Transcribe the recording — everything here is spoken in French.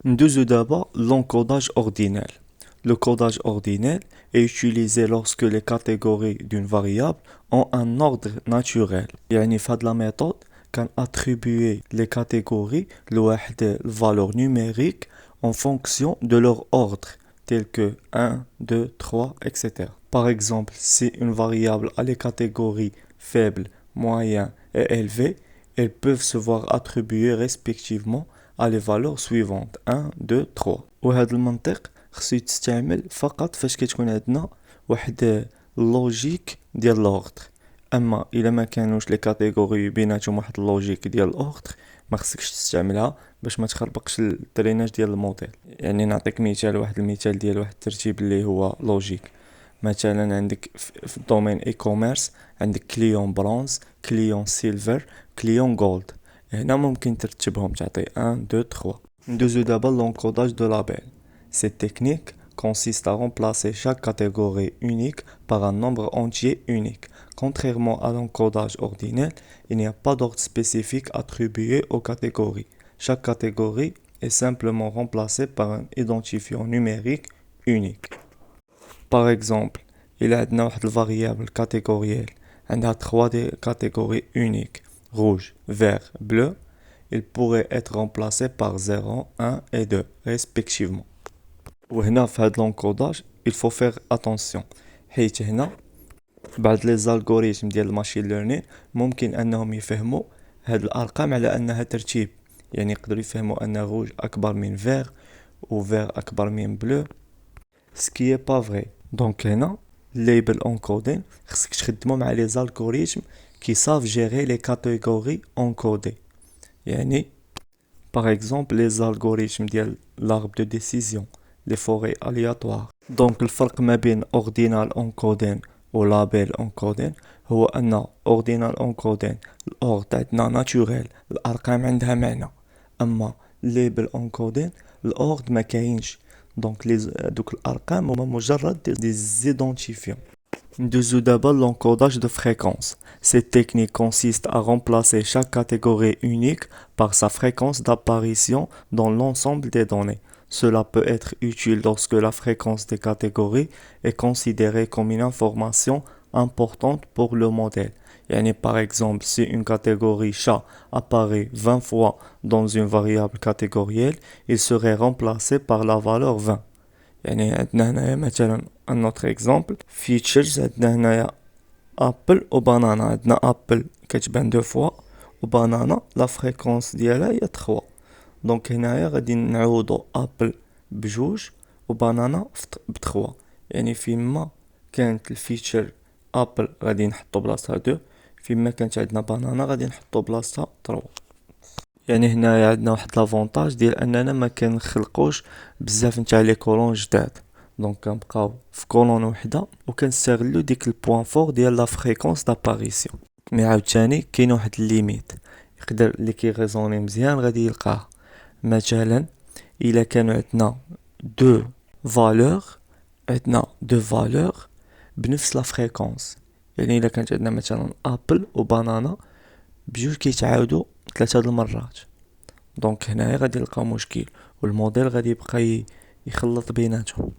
ندوزو d'abord l'encodage ordinel. Le codage ordinel est utilisé lorsque les catégories d'une variable ont un ordre naturel. يعني في هاد la méthode كان attribuer les catégories لواحد valeur numérique en fonction de leur ordre, tel que 1, 2, 3, etc. Par exemple, si une variable a les catégories faible, moyen et élevé, elles peuvent se voir attribuer respectivement à les valeurs suivantes 1, 2, 3. وهذا المنطق خصو يتستعمل فقط فاش كتكون عندنا واحد لوجيك ديال لوردر. اما الا ما كانوش لي كاتيجوري بيناتهم واحد اللوجيك ديال الاوردر ما خصكش تستعملها باش ما تخربقش التريناج ديال الموديل. يعني نعطيك مثال، واحد المثال ديال واحد الترتيب اللي هو لوجيك. مثلا عندك في الدومين اي كوميرس عندك كليون برونز، كليون سيلفر، كليون جولد. هنا ممكن ترتبهم تعطي 1 2 3. ندوزو دابا l'encodage de label. Cette technique consiste à remplacer chaque catégorie unique par un nombre entier unique. Contrairement à l'encodage ordinaire, il n'y a pas d'ordre spécifique attribué aux catégories. Chaque catégorie est simplement remplacée par un identifiant numérique unique. Par exemple, il y a une variable catégorielle. Elle a trois catégories uniques, rouge, vert, bleu. Il pourrait être remplacé par 0, 1 et 2 respectivement. وهنا في هذا l'encodage il faut faire attention حيت هنا بعض لي زالغوريثم ديال الماشين ليرنين ممكن انهم يفهموا هاد الارقام على انها ترتيب. يعني يقدروا يفهموا ان روج اكبر من فير و فير اكبر من بلو، سكي با فري. دونك هنا ليبل انكودين خصك تخدموا مع لي زالغوريثم كي صاف جيري لي كاتيجوري انكودي. يعني par exemple les algorithmes ديال l'arbre de décision, les forêts aléatoires. Donc الفرق ما بين ordinal encoding و label encoding هو أن ordinal encoding الأورد عندنا naturel، الأرقام عندها معنى. أما label encoding الأورد ما كاينش، دونك دوك الأرقام هما مجرد des identifiants. Nous d'abord l'encodage de fréquence. Cette technique consiste à remplacer chaque catégorie unique par sa fréquence d'apparition dans l'ensemble des données. Cela peut être utile lorsque la fréquence des catégories est considérée comme une information importante pour le modèle. Yani par exemple, si une catégorie chat apparaît 20 fois dans une variable catégorielle, il serait remplacé par la valeur 20. يعني عندنا هنايا مثلا un autre exemple features. عندنا هنايا ابل و بانانا. عندنا ابل كتبان دو فوا و بانانا لا فريكونس ديالها هي 3. دونك هنايا غادي نعوضو ابل بجوج و بانانا ب3. يعني فيما كانت الفيتشر ابل غادي نحطو بلاصتها 2، فيما كانت عندنا بانانا غادي نحطو بلاصتها 3. يعني هنايا عندنا واحد لافونتاج ديال اننا ما كنخلقوش بزاف نتاع لي كولون جداد، دونك كنبقاو في كولون وحده وكنستغلو ديك البوين فور ديال لا فريكونس داباريسيون. مي عاوتاني كاين واحد الليميت يقدر اللي كيغيزوني مزيان غادي يلقاه. مثلا الا كانوا عندنا دو فالور بنفس لا فريكونس، يعني الا كانت عندنا مثلا ابل وبانانا بجوج كيتعاودوا 3 المرات، دونك هنايا غادي نلقاو مشكل والموديل غادي يبقى يخلط بيناتهم.